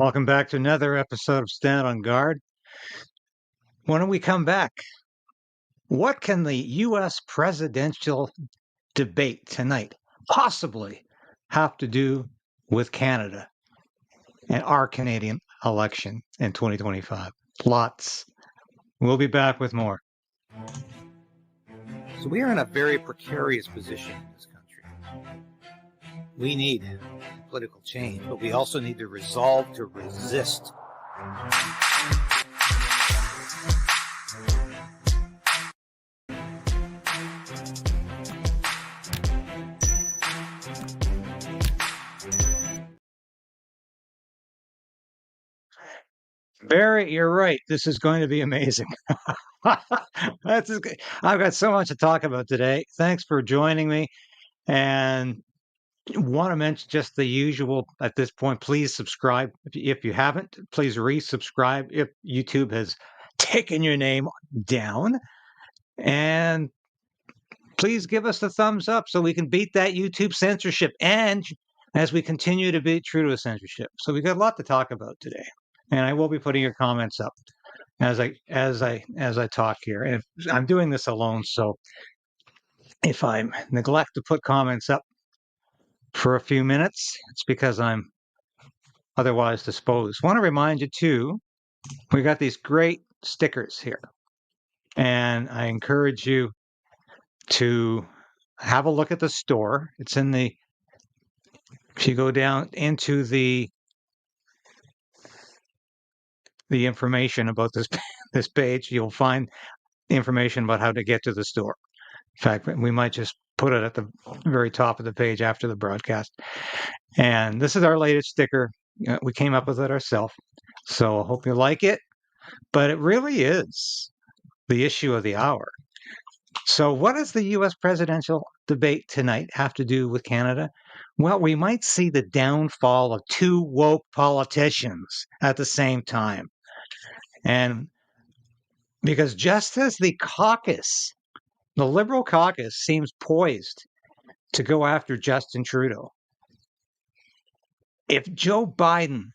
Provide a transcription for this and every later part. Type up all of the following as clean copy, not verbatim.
Welcome back to another episode of Stand on Guard. When we come back, what can the U.S. presidential debate tonight possibly have to do with Canada and our Canadian election in 2025? Lots. We'll be back with more. So we are in a very precarious position in this country. We need political change, but we also need the resolve to resist. Barry, you're right. This is going to be amazing. I've got so much to talk about today. Thanks for joining me. And want to mention just the usual at this point. Please subscribe. If you haven't, please resubscribe if YouTube has taken your name down. And please give us the thumbs up so we can beat that YouTube censorship. And as we continue to beat Trudeau censorship. So we've got a lot to talk about today. And I will be putting your comments up as I talk here. And I'm doing this alone, so if I neglect to put comments up for a few minutes, it's because I'm otherwise disposed. I want to remind you too, we got these great stickers here, and I encourage you to have a look at the store. It's in the, if you go down into the information about this page, you'll find information about how to get to the store. In fact, we might just put it at the very top of the page after the broadcast. And this is our latest sticker. We came up with it ourselves. So I hope you like it. But it really is the issue of the hour. So what does the U.S. presidential debate tonight have to do with Canada? Well, we might see the downfall of two woke politicians at the same time. And because just as the caucus, the Liberal caucus seems poised to go after Justin Trudeau, if Joe Biden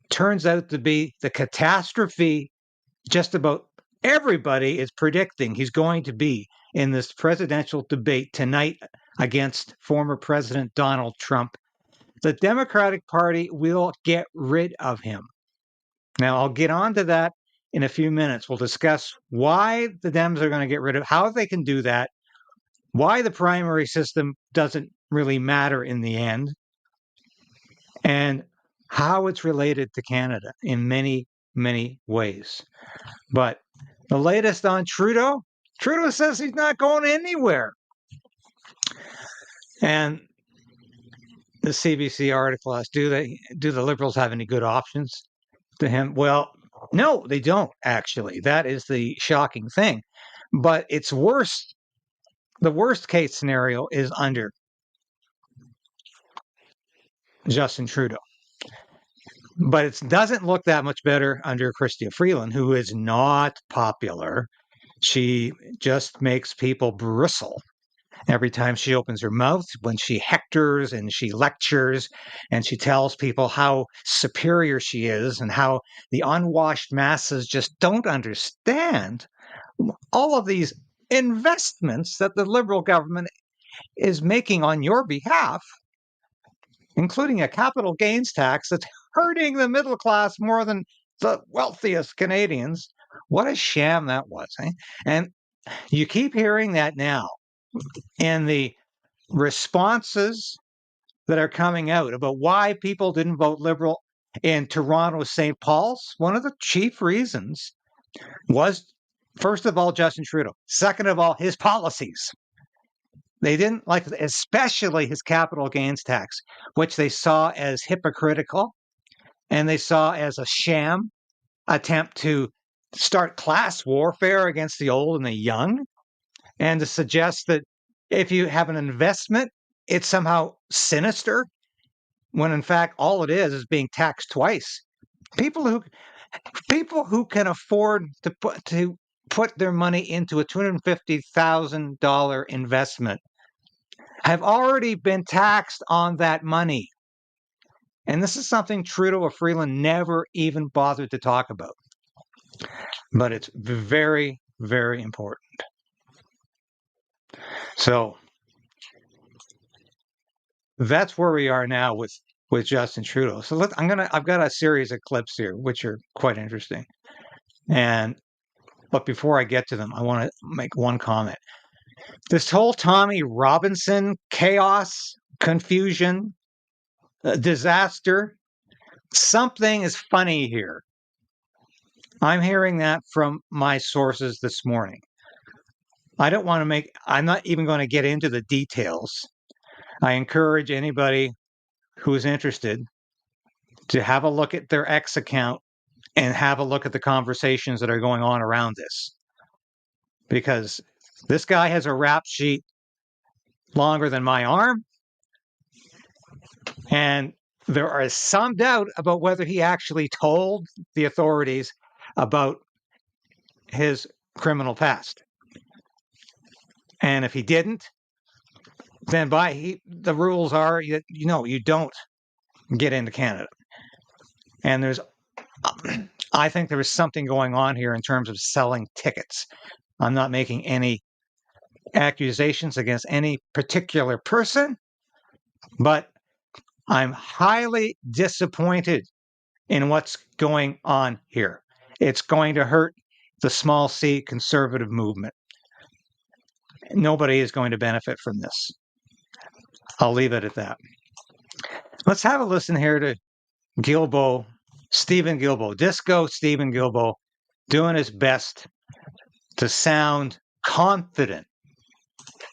turns out to be the catastrophe just about everybody is predicting he's going to be in this presidential debate tonight against former President Donald Trump, the Democratic Party will get rid of him. Now, I'll get on to that in a few minutes. We'll discuss why the Dems are going to get rid of, how they can do that, why the primary system doesn't really matter in the end, and how it's related to Canada in many, many ways. But the latest on Trudeau, Trudeau says he's not going anywhere. And the CBC article asks, do the Liberals have any good options to him? Well, no, they don't, actually. That is the shocking thing. But it's worse. The worst case scenario is under Justin Trudeau. But it doesn't look that much better under Chrystia Freeland, who is not popular. She just makes people bristle every time she opens her mouth, when she hectors and she lectures and she tells people how superior she is and how the unwashed masses just don't understand all of these investments that the Liberal government is making on your behalf, including a capital gains tax that's hurting the middle class more than the wealthiest Canadians. What a sham that was. Eh? And you keep hearing that now in the responses that are coming out about why people didn't vote Liberal in Toronto, St. Paul's. One of the chief reasons was, first of all, Justin Trudeau. Second of all, his policies. They didn't like, especially his capital gains tax, which they saw as hypocritical and they saw as a sham attempt to start class warfare against the old and the young, and to suggest that if you have an investment, it's somehow sinister, when in fact all it is being taxed twice. People who can afford to put their money into a $250,000 investment have already been taxed on that money. And this is something Trudeau or Freeland never even bothered to talk about. But it's very, very important. So that's where we are now with Justin Trudeau. So I've got a series of clips here which are quite interesting. But before I get to them, I want to make one comment. This whole Tommy Robinson chaos, confusion, disaster, something is funny here. I'm hearing that from my sources this morning. I'm not even going to get into the details. I encourage anybody who's interested to have a look at their X account and have a look at the conversations that are going on around this. Because this guy has a rap sheet longer than my arm. And there is some doubt about whether he actually told the authorities about his criminal past. And if he didn't, then the rules are you don't get into Canada. And I think there is something going on here in terms of selling tickets. I'm not making any accusations against any particular person, but I'm highly disappointed in what's going on here. It's going to hurt the small C conservative movement. Nobody is going to benefit from this. I'll leave it at that. Let's have a listen here to Stephen Guilbeault, Disco Stephen Guilbeault, doing his best to sound confident.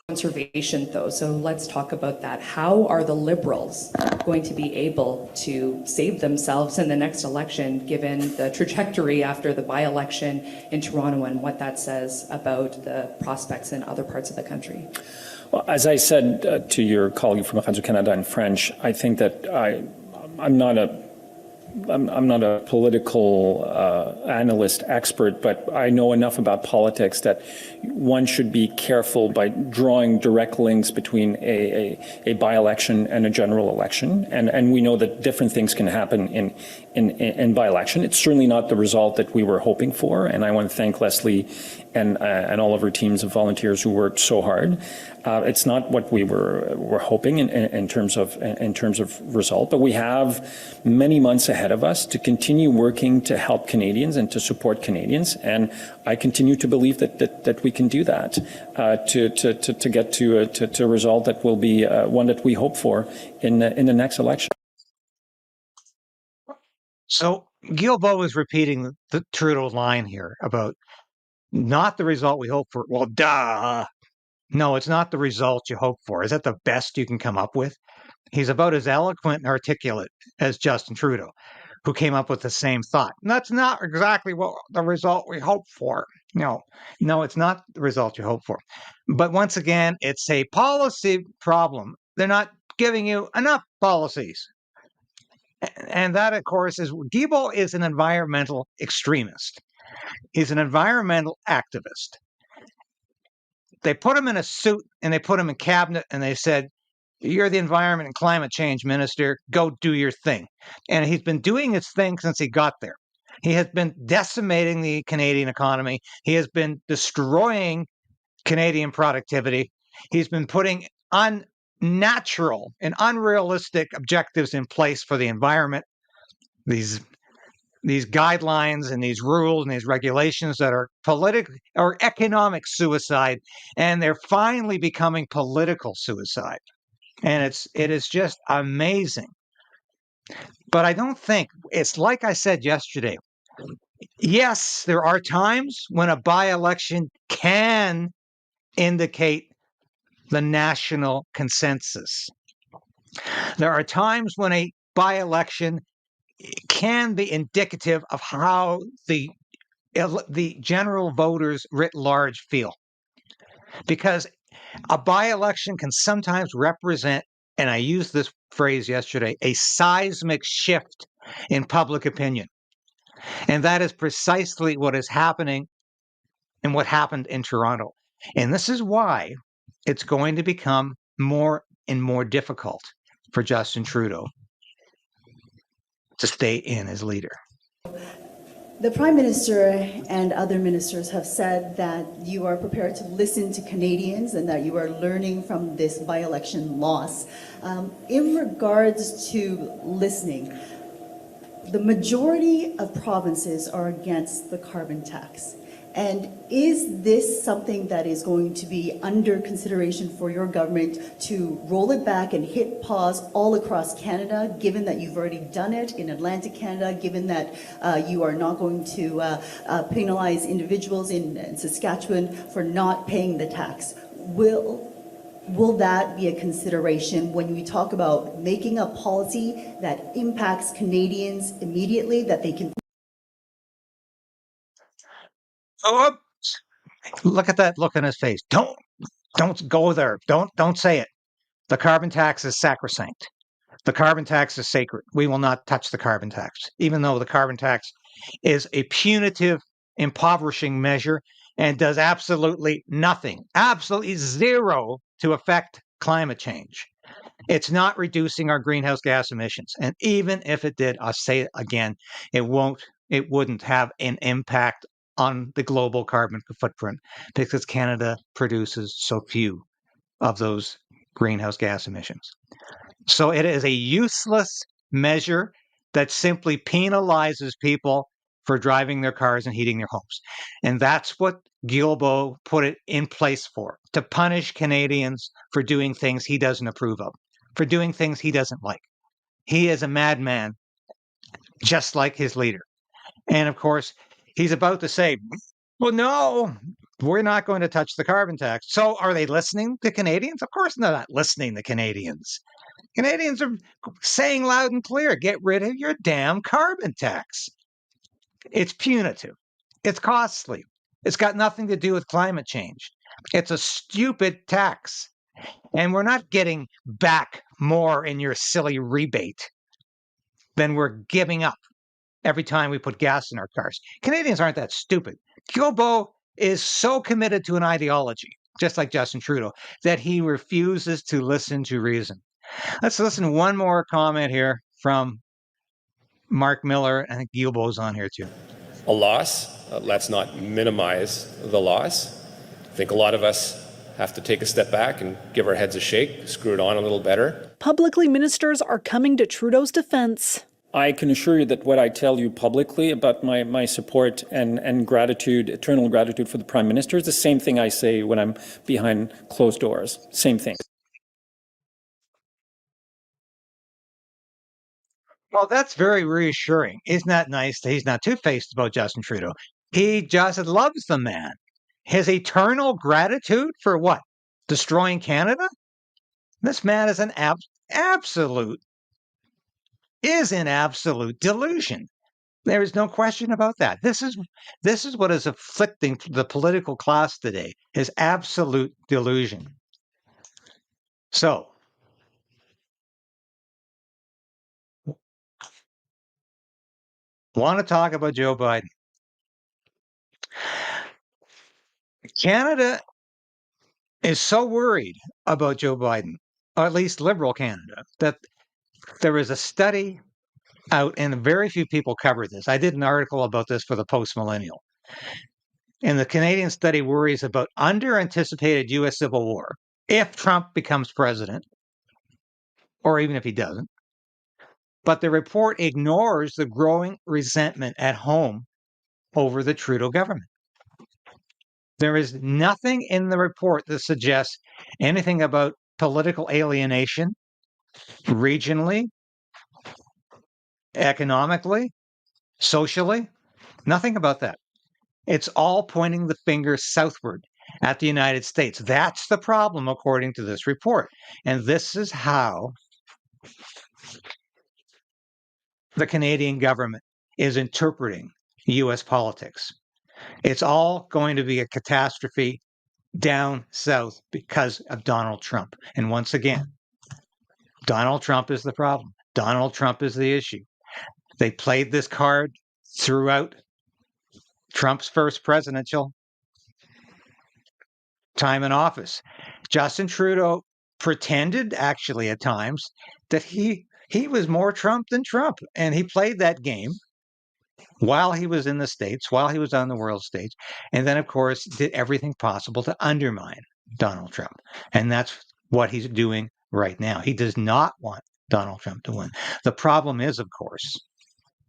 Conservation, though, so let's talk about that. How are the Liberals going to be able to save themselves in the next election, given the trajectory after the by-election in Toronto and what that says about the prospects in other parts of the country? Well, as I said to your colleague from Radio Canada in French, I think that I'm not a political analyst expert, but I know enough about politics that one should be careful by drawing direct links between a by-election and a general election. And we know that different things can happen in by-election. It's certainly not the result that we were hoping for. And I want to thank Leslie and all of her teams of volunteers who worked so hard. It's not what we were hoping in terms of result, but we have many months ahead of us to continue working to help Canadians and to support Canadians, and I continue to believe that we can do that to get to a result that will be one that we hope for in the next election. So Guilbeault is repeating the Trudeau line here about not the result we hope for. Well, duh. No, it's not the result you hope for. Is that the best you can come up with? He's about as eloquent and articulate as Justin Trudeau, who came up with the same thought. And that's not exactly what the result we hope for. No, it's not the result you hope for. But once again, it's a policy problem. They're not giving you enough policies. And that, of course, Guilbeault is an environmental extremist. He's an environmental activist. They put him in a suit and they put him in cabinet and they said, "You're the environment and climate change minister. Go do your thing." And he's been doing his thing since he got there. He has been decimating the Canadian economy. He has been destroying Canadian productivity. He's been putting unnatural and unrealistic objectives in place for the environment. These guidelines and these rules and these regulations that are political or economic suicide, and they're finally becoming political suicide. And it is just amazing. But I don't think it's like I said yesterday. Yes, there are times when a by-election can indicate the national consensus. There are times when a by-election can be indicative of how the general voters writ large feel. Because a by-election can sometimes represent, and I used this phrase yesterday, a seismic shift in public opinion. And that is precisely what is happening and what happened in Toronto. And this is why it's going to become more and more difficult for Justin Trudeau to stay in as leader. The Prime Minister and other ministers have said that you are prepared to listen to Canadians and that you are learning from this by-election loss. In regards to listening, the majority of provinces are against the carbon tax. And is this something that is going to be under consideration for your government to roll it back and hit pause all across Canada, given that you've already done it in Atlantic Canada, given that you are not going to penalize individuals in Saskatchewan for not paying the tax? Will that be a consideration when we talk about making a policy that impacts Canadians immediately, that they can? Oh, look at that look on his face. Don't go there. Don't say it. The carbon tax is sacrosanct. The carbon tax is sacred. We will not touch the carbon tax, even though the carbon tax is a punitive, impoverishing measure and does absolutely nothing, absolutely zero to affect climate change. It's not reducing our greenhouse gas emissions. And even if it did, I'll say it again, it wouldn't have an impact on the global carbon footprint because Canada produces so few of those greenhouse gas emissions. So it is a useless measure that simply penalizes people for driving their cars and heating their homes. And that's what Guilbeault put it in place for, to punish Canadians for doing things he doesn't approve of, for doing things he doesn't like. He is a madman, just like his leader. And of course, he's about to say, well, no, we're not going to touch the carbon tax. So are they listening to Canadians? Of course they're not listening to Canadians. Canadians are saying loud and clear, get rid of your damn carbon tax. It's punitive. It's costly. It's got nothing to do with climate change. It's a stupid tax. And we're not getting back more in your silly rebate than we're giving up every time we put gas in our cars. Canadians aren't that stupid. Guilbeault is so committed to an ideology, just like Justin Trudeau, that he refuses to listen to reason. Let's listen to one more comment here from Mark Miller. I think Guilbeault's on here too. A loss. Let's not minimize the loss. I think a lot of us have to take a step back and give our heads a shake, screw it on a little better. Publicly, ministers are coming to Trudeau's defense. I can assure you that what I tell you publicly about my support and gratitude, eternal gratitude for the Prime Minister, is the same thing I say when I'm behind closed doors. Same thing. Well, that's very reassuring. Isn't that nice that he's not two-faced about Justin Trudeau? He just loves the man. His eternal gratitude for what? Destroying Canada? This man is an absolute delusion. There is no question about that. This is what is afflicting the political class today, is absolute delusion. So, want to talk about Joe Biden. Canada is so worried about Joe Biden, or at least liberal Canada, that there is a study out, and very few people cover this. I did an article about this for the Post Millennial. And the Canadian study worries about under-anticipated U.S. civil war if Trump becomes president, or even if he doesn't. But the report ignores the growing resentment at home over the Trudeau government. There is nothing in the report that suggests anything about political alienation, regionally, economically, socially. Nothing about that. It's all pointing the finger southward at the United States. That's the problem, according to this report. And this is how the Canadian government is interpreting U.S. politics. It's all going to be a catastrophe down south because of Donald Trump. And once again, Donald Trump is the problem. Donald Trump is the issue. They played this card throughout Trump's first presidential time in office. Justin Trudeau pretended, actually, at times, that he He was more Trump than Trump. And he played that game while he was in the States, while he was on the world stage. And then, of course, did everything possible to undermine Donald Trump. And that's what he's doing right now. He does not want Donald Trump to win. The problem is, of course,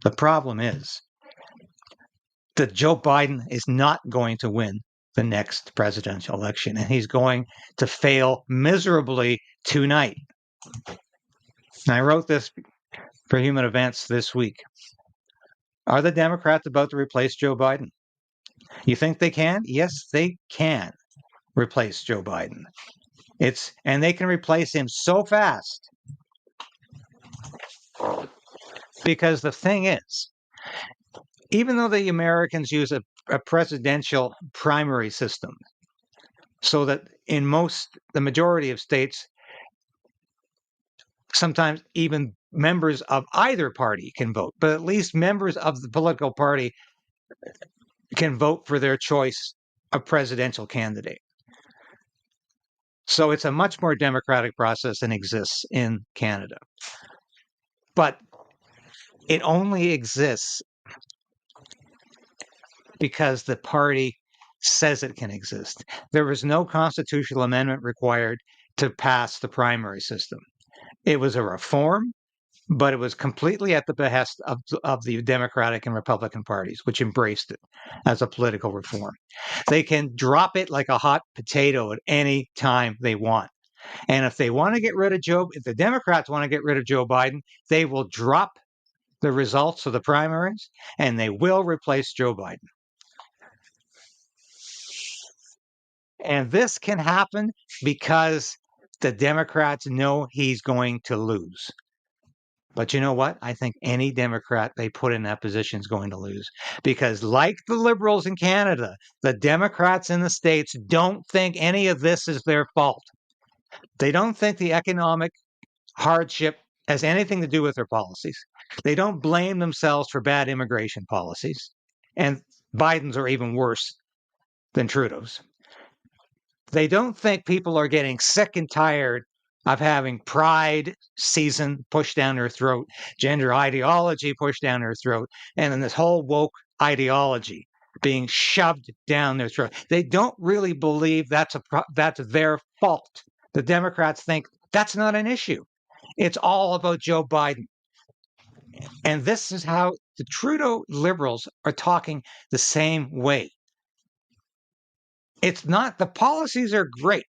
that Joe Biden is not going to win the next presidential election, and he's going to fail miserably tonight. And I wrote this for Human Events this week. Are the Democrats about to replace Joe Biden? You think they can? Yes, they can replace Joe Biden. And they can replace him so fast. Because the thing is, even though the Americans use a presidential primary system, so that in the majority of states, sometimes even members of either party can vote, but at least members of the political party can vote for their choice of presidential candidate. So it's a much more democratic process than exists in Canada. But it only exists because the party says it can exist. There was no constitutional amendment required to pass the primary system. It was a reform, but it was completely at the behest of the Democratic and Republican parties, which embraced it as a political reform. They can drop it like a hot potato at any time they want. And if they want to get rid of if the Democrats want to get rid of Joe Biden, they will drop the results of the primaries and they will replace Joe Biden. And this can happen because the Democrats know he's going to lose. But you know what? I think any Democrat they put in that position is going to lose. Because like the Liberals in Canada, the Democrats in the States don't think any of this is their fault. They don't think the economic hardship has anything to do with their policies. They don't blame themselves for bad immigration policies. And Biden's are even worse than Trudeau's. They don't think people are getting sick and tired of having pride season pushed down their throat, gender ideology pushed down their throat, and then this whole woke ideology being shoved down their throat. They don't really believe that's their fault. The Democrats think that's not an issue. It's all about Joe Biden. And this is how the Trudeau Liberals are talking the same way. It's not, the policies are great.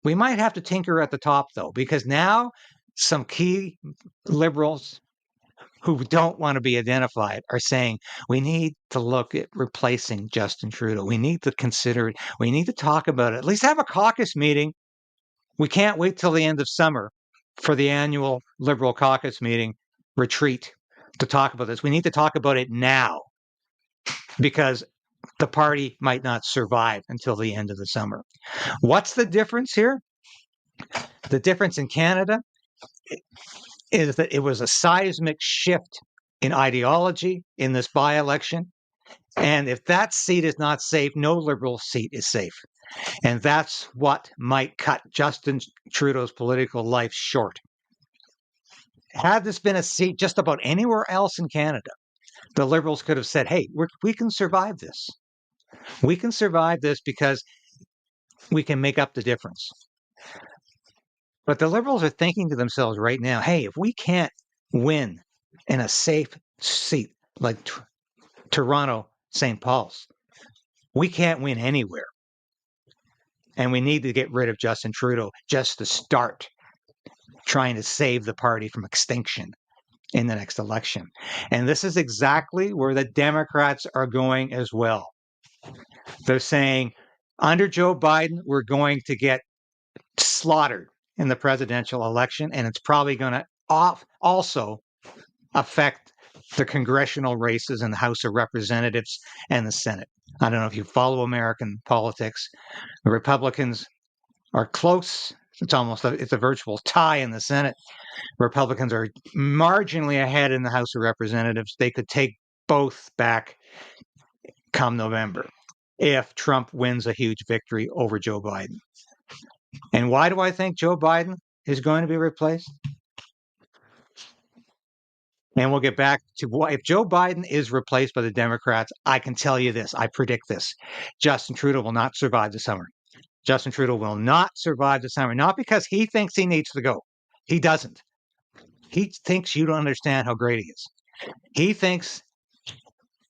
We might have to tinker at the top, though, because now some key Liberals who don't want to be identified are saying we need to look at replacing Justin Trudeau. We need to consider it. We need to talk about it. At least have a caucus meeting. We can't wait till the end of summer for the annual Liberal caucus meeting retreat to talk about this. We need to talk about it now because the party might not survive until the end of the summer. What's the difference here? The difference in Canada is that it was a seismic shift in ideology in this by-election. And if that seat is not safe, no Liberal seat is safe. And that's what might cut Justin Trudeau's political life short. Had this been a seat just about anywhere else in Canada, the Liberals could have said, hey, we can survive this. We can survive this because we can make up the difference. But the Liberals are thinking to themselves right now, hey, if we can't win in a safe seat like Toronto, St. Paul's, we can't win anywhere. And we need to get rid of Justin Trudeau just to start trying to save the party from extinction in the next election. And this is exactly where the Democrats are going as well. They're saying, under Joe Biden, we're going to get slaughtered in the presidential election, and it's probably going to also affect the congressional races in the House of Representatives and the Senate. I don't know if you follow American politics. The Republicans are close. It's a virtual tie in the Senate. Republicans are marginally ahead in the House of Representatives. They could take both back come November if Trump wins a huge victory over Joe Biden. And why do I think Joe Biden is going to be replaced? And we'll get back to what if Joe Biden is replaced by the Democrats. I can tell you this. I predict this. Justin Trudeau will not survive the summer. Justin Trudeau will not survive the summer, not because he thinks he needs to go. He doesn't. He thinks you don't understand how great he is. He thinks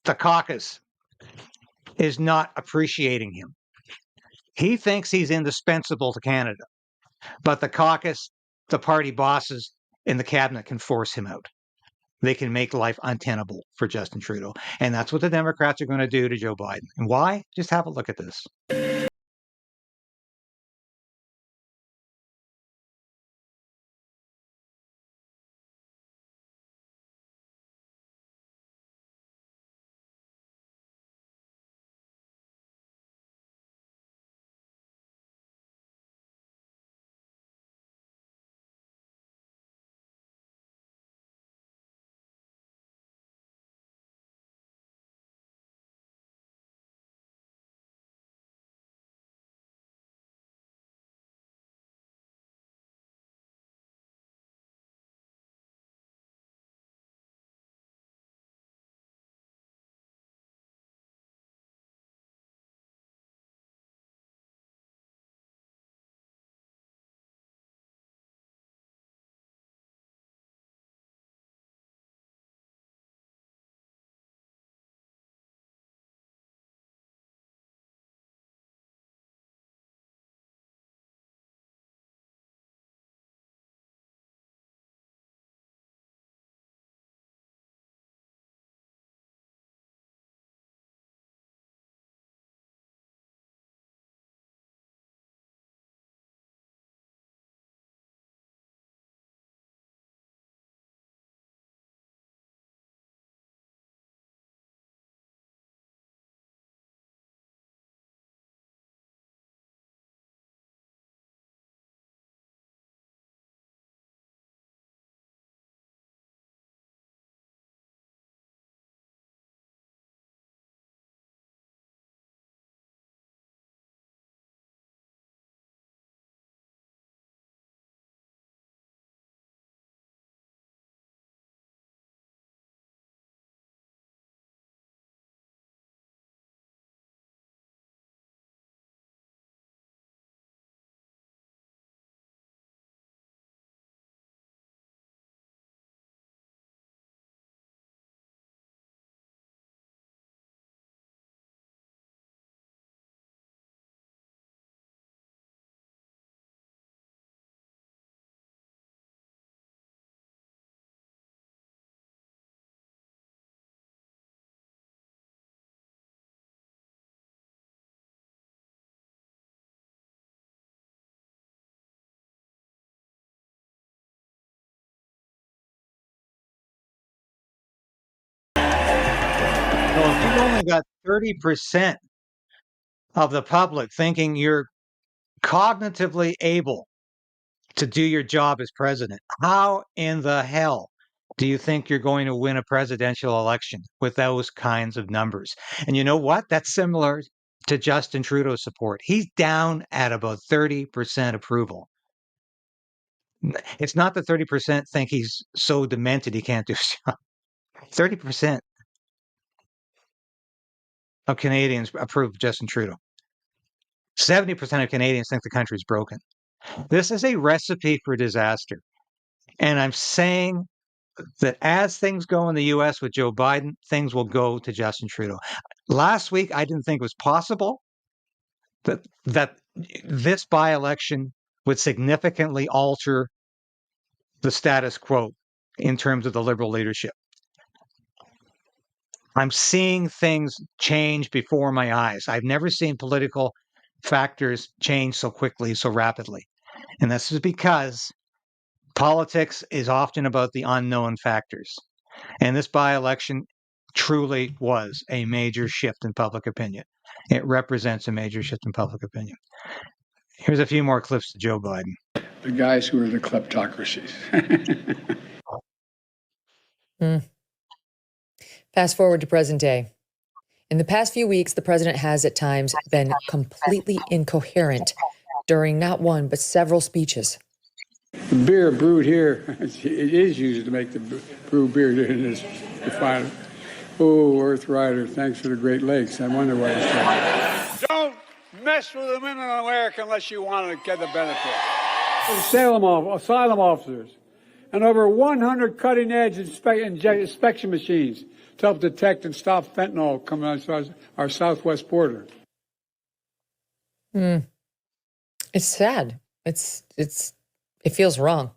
the caucus is not appreciating him. He thinks he's indispensable to Canada, but the caucus, the party bosses in the cabinet can force him out. They can make life untenable for Justin Trudeau. And that's what the Democrats are going to do to Joe Biden. And why? Just have a look at this. So if you've only got 30% of the public thinking you're cognitively able to do your job as president, how in the hell do you think you're going to win a presidential election with those kinds of numbers? And you know what? That's similar to Justin Trudeau's support. He's down at about 30% approval. It's not that 30% think he's so demented he can't do his job. 30% of Canadians approve Justin Trudeau. 70% of Canadians think the country's broken. This is a recipe for disaster. And I'm saying that as things go in the US with Joe Biden, things will go to Justin Trudeau. Last week, I didn't think it was possible that this by-election would significantly alter the status quo in terms of the Liberal leadership. I'm seeing things change before my eyes. I've never seen political factors change so quickly, so rapidly. And this is because politics is often about the unknown factors. And this by-election truly was a major shift in public opinion. It represents a major shift in public opinion. Here's a few more clips to Joe Biden. The guys who are the kleptocracies. Fast forward to present day. In the past few weeks, the president has at times been completely incoherent during not one, but several speeches. The beer brewed here, it is used to make the brew beer in this refinery. Oh, Earth Rider, thanks for the Great Lakes. I wonder why he's talking. Don't mess with the women in America unless you want to get the benefit. Asylum officers and over 100 cutting-edge inspection machines to help detect and stop fentanyl coming on our southwest border. It's sad. It feels wrong.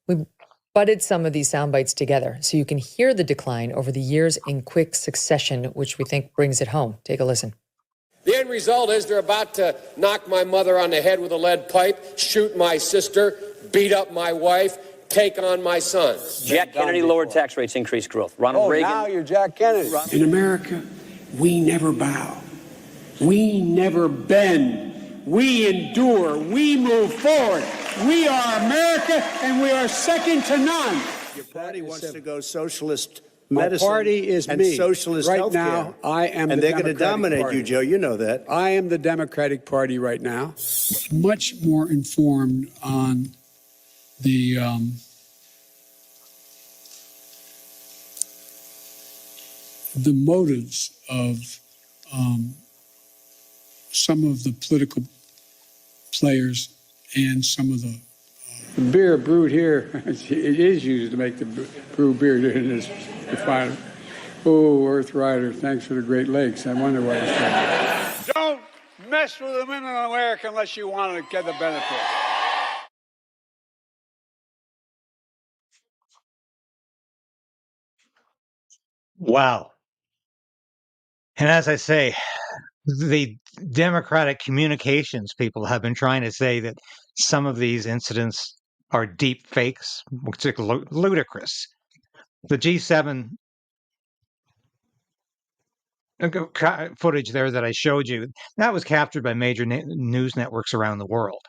We butted some of these sound bites together so you can hear the decline over the years in quick succession, which we think brings it home. Take a listen. The end result is they're about to knock my mother on the head with a lead pipe, shoot my sister, beat up my wife, take on my son. Jack Kennedy lowered tax rates, increased growth. Ronald Reagan. Now you're Jack Kennedy. In America, we never bow. We never bend. We endure. We move forward. We are America, and we are second to none. Your party wants to go socialist My medicine party is and me. socialist right healthcare. now, I am and the they're going to Democratic dominate Party. you, Joe. You know that. I am the Democratic Party right now. Much more informed on the motives of some of the political players and some of the beer brewed here, it is used to make the brew beer in this refinery. Oh, Earth Rider, thanks for the Great Lakes. I wonder why he's talking. Don't mess with the women in America unless you want to get the benefit. Wow. And as I say, the Democratic communications people have been trying to say that some of these incidents are deep fakes, which is ludicrous. The G7 footage there that I showed you, that was captured by major news networks around the world.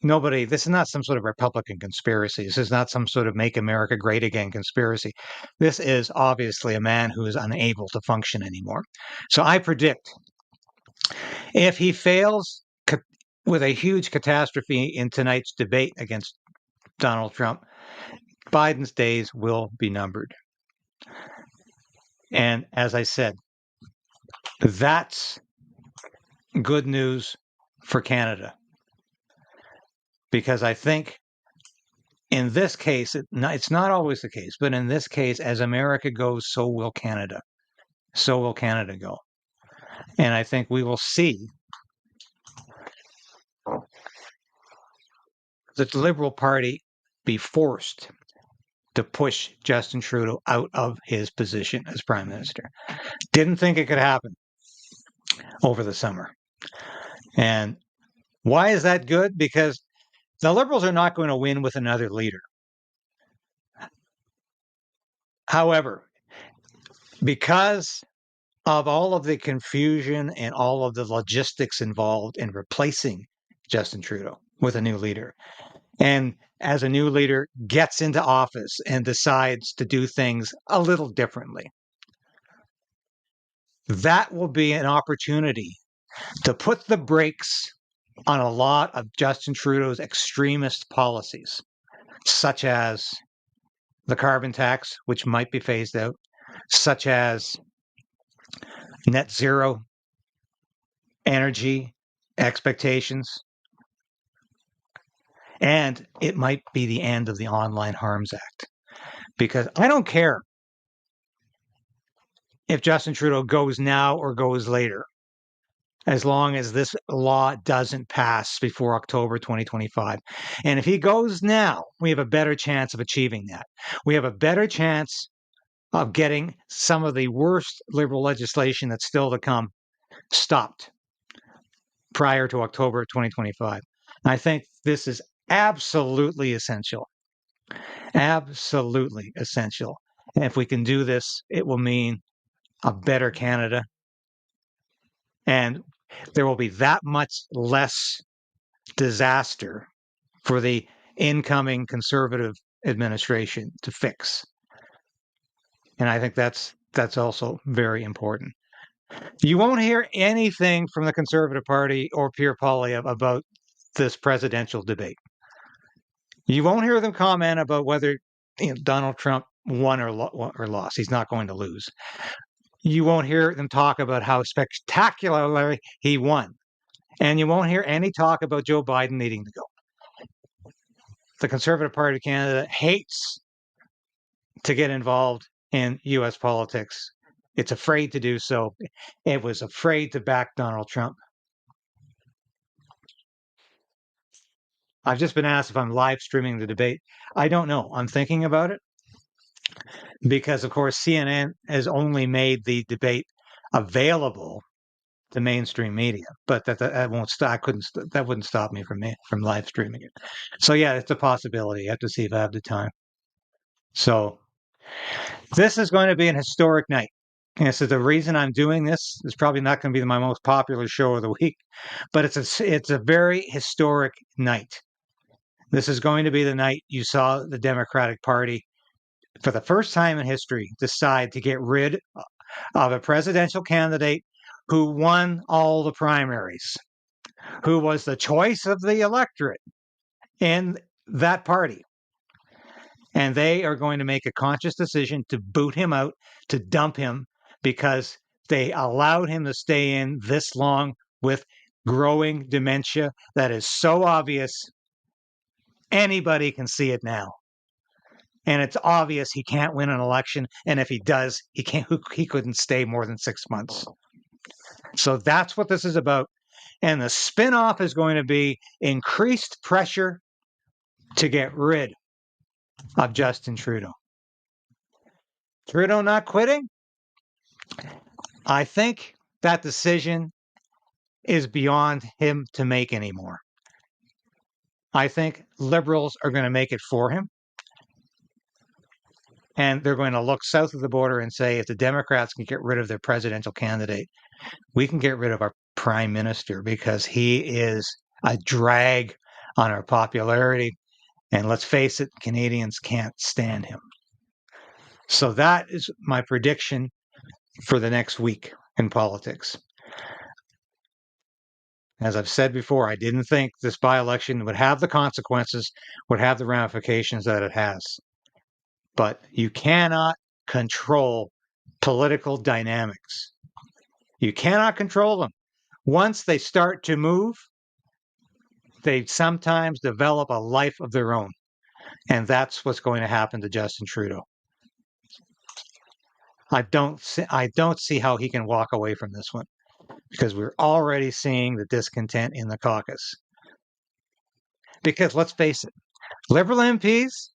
This is not some sort of Republican conspiracy. This is not some sort of Make America Great Again conspiracy. This is obviously a man who is unable to function anymore. So I predict if he fails with a huge catastrophe in tonight's debate against Donald Trump, Biden's days will be numbered. And as I said, that's good news for Canada. Because I think in this case, it's not always the case, but in this case, as America goes, so will Canada. So will Canada go. And I think we will see the Liberal Party be forced to push Justin Trudeau out of his position as Prime Minister. Didn't think it could happen over the summer. And why is that good? Because the Liberals are not going to win with another leader. However, because of all of the confusion and all of the logistics involved in replacing Justin Trudeau with a new leader, and as a new leader gets into office and decides to do things a little differently, that will be an opportunity to put the brakes on a lot of Justin Trudeau's extremist policies, such as the carbon tax, which might be phased out, such as net zero energy expectations, and it might be the end of the Online Harms Act. Because I don't care if Justin Trudeau goes now or goes later, as long as this law doesn't pass before October 2025. And if he goes now, we have a better chance of achieving that. We have a better chance of getting some of the worst Liberal legislation that's still to come stopped prior to October 2025. I think this is absolutely essential. Absolutely essential. And if we can do this, it will mean a better Canada. And there will be that much less disaster for the incoming Conservative administration to fix. And I think that's also very important. You won't hear anything from the Conservative Party or Pierre Poilievre about this presidential debate. You won't hear them comment about whether Donald Trump won or lost. He's not going to lose. You won't hear them talk about how spectacularly he won. And you won't hear any talk about Joe Biden needing to go. The Conservative Party of Canada hates to get involved in U.S. politics. It's afraid to do so. It was afraid to back Donald Trump. I've just been asked if I'm live streaming the debate. I don't know. I'm thinking about it because, of course, CNN has only made the debate available to mainstream media, but that won't stop. That wouldn't stop me from live streaming it. So yeah, it's a possibility. I have to see if I have the time. So this is going to be an historic night. And this is the reason I'm doing this. It's probably not going to be my most popular show of the week, but it's a very historic night. This is going to be the night you saw the Democratic Party, for the first time in history, decide to get rid of a presidential candidate who won all the primaries, who was the choice of the electorate in that party. And they are going to make a conscious decision to boot him out, to dump him, because they allowed him to stay in this long with growing dementia that is so obvious. Anybody can see it now. And it's obvious he can't win an election. And if he does, he couldn't stay more than 6 months. So that's what this is about. And the spinoff is going to be increased pressure to get rid of Justin Trudeau. Trudeau not quitting? I think that decision is beyond him to make anymore. I think Liberals are going to make it for him. And they're going to look south of the border and say, if the Democrats can get rid of their presidential candidate, we can get rid of our prime minister because he is a drag on our popularity. And let's face it, Canadians can't stand him. So that is my prediction for the next week in politics. As I've said before, I didn't think this by-election would have the consequences, would have the ramifications that it has. But you cannot control political dynamics. You cannot control them. Once they start to move, they sometimes develop a life of their own. And that's what's going to happen to Justin Trudeau. I don't see how he can walk away from this one, because we're already seeing the discontent in the caucus. Because let's face it, Liberal MPs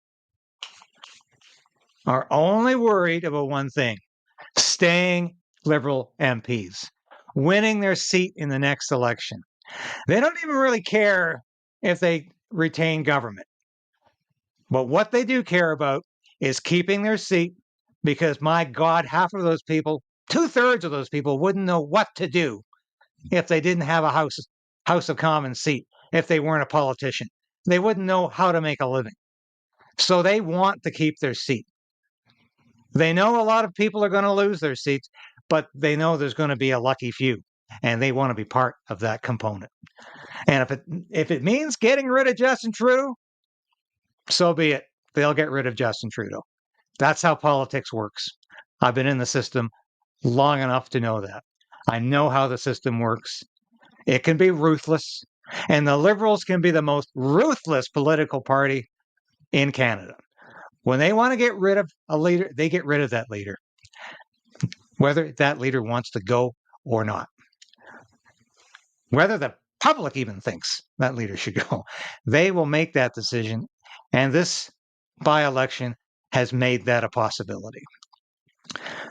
are only worried about one thing: staying Liberal MPs, winning their seat in the next election. They don't even really care if they retain government. But what they do care about is keeping their seat, because, my God, half of those people, 2/3 of those people, wouldn't know what to do if they didn't have a House of Commons seat, if they weren't a politician. They wouldn't know how to make a living. So they want to keep their seat. They know a lot of people are going to lose their seats, but they know there's going to be a lucky few, and they want to be part of that component. And if it means getting rid of Justin Trudeau, so be it. They'll get rid of Justin Trudeau. That's how politics works. I've been in the system long enough to know that. I know how the system works. It can be ruthless, and the Liberals can be the most ruthless political party in Canada. When they want to get rid of a leader, they get rid of that leader, whether that leader wants to go or not. Whether the public even thinks that leader should go, they will make that decision. And this by-election has made that a possibility.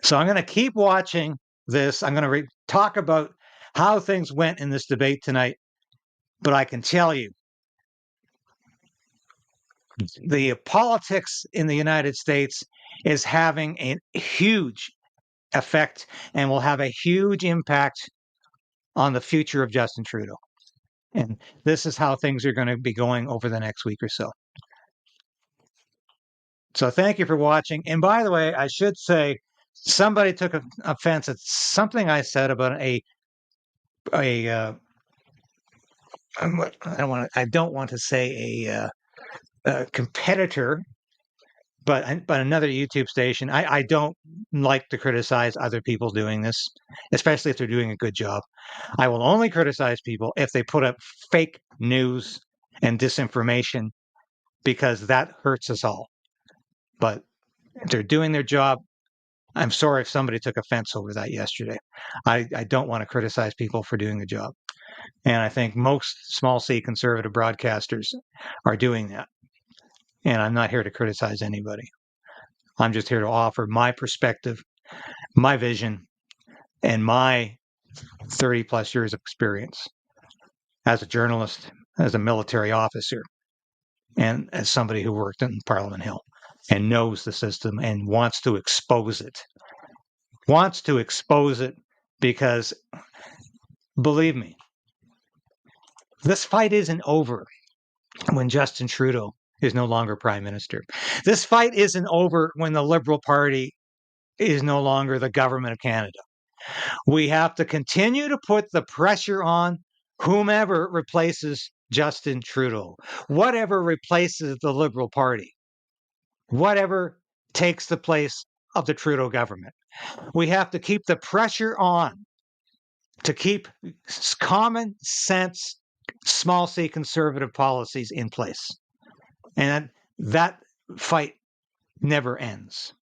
So I'm going to keep watching this. I'm going to talk about how things went in this debate tonight. But I can tell you, the politics in the United States is having a huge effect and will have a huge impact on the future of Justin Trudeau. And this is how things are going to be going over the next week or so. So thank you for watching. And by the way, I should say, somebody took offense at something I said about I don't want to say competitor, but another YouTube station. I don't like to criticize other people doing this, especially if they're doing a good job. I will only criticize people if they put up fake news and disinformation, because that hurts us all. But if they're doing their job, I'm sorry if somebody took offense over that yesterday. I don't want to criticize people for doing the job. And I think most small C conservative broadcasters are doing that. And I'm not here to criticize anybody. I'm just here to offer my perspective, my vision, and my 30 plus years of experience as a journalist, as a military officer, and as somebody who worked in Parliament Hill and knows the system and wants to expose it. Wants to expose it because, believe me, this fight isn't over when Justin Trudeau is no longer Prime Minister. This fight isn't over when the Liberal Party is no longer the government of Canada. We have to continue to put the pressure on whomever replaces Justin Trudeau, whatever replaces the Liberal Party, whatever takes the place of the Trudeau government. We have to keep the pressure on to keep common sense, small c conservative policies in place. And that fight never ends.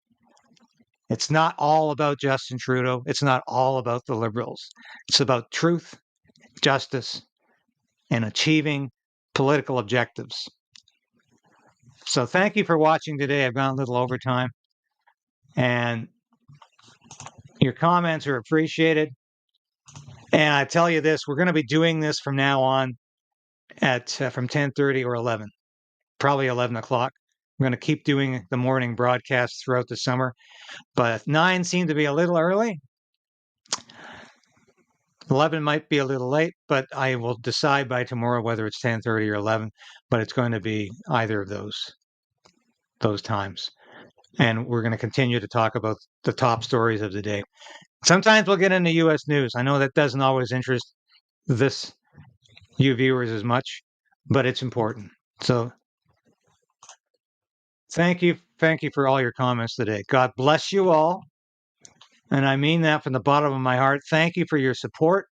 It's not all about Justin Trudeau. It's not all about the Liberals. It's about truth, justice, and achieving political objectives. So thank you for watching today. I've gone a little over time. And your comments are appreciated. And I tell you this, we're going to be doing this from now on at from 10:30 or 11, probably 11 o'clock. We're going to keep doing the morning broadcasts throughout the summer, but 9 seemed to be a little early. 11 might be a little late, but I will decide by tomorrow whether it's 10:30 or 11, but it's going to be either of those times. And we're going to continue to talk about the top stories of the day. Sometimes we'll get into U.S. news. I know that doesn't always interest you viewers as much, but it's important. So thank you for all your comments today. God bless you all. And I mean that from the bottom of my heart. Thank you for your support.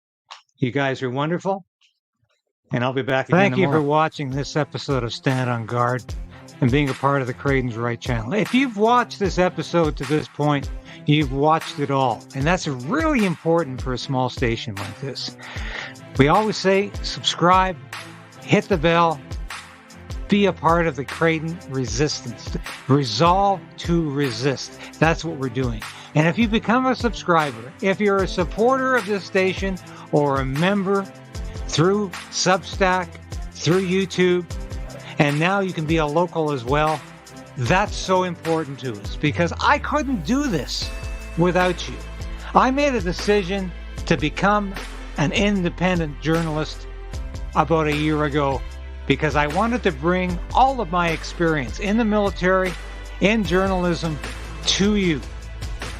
You guys are wonderful. And I'll be back again tomorrow. Thank you for watching this episode of Stand on Guard and being a part of the KRAYDEN'S Right channel. If you've watched this episode to this point, you've watched it all. And that's really important for a small station like this. We always say subscribe, hit the bell, be a part of the KRAYDEN resistance. Resolve to resist. That's what we're doing. And if you become a subscriber, if you're a supporter of this station or a member through Substack, through YouTube, and now you can be a local as well, that's so important to us because I couldn't do this without you. I made a decision to become an independent journalist about a year ago because I wanted to bring all of my experience in the military, in journalism, to you.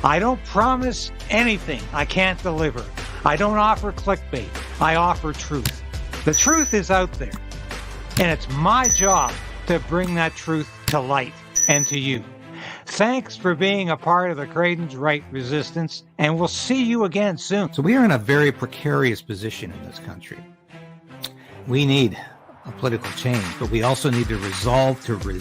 I don't promise anything I can't deliver. I don't offer clickbait. I offer truth. The truth is out there, and it's my job to bring that truth to light and to you. Thanks for being a part of the KRAYDEN'S Right resistance, and we'll see you again soon. So we are in a very precarious position in this country. We need a political change, but we also need to resolve to resist.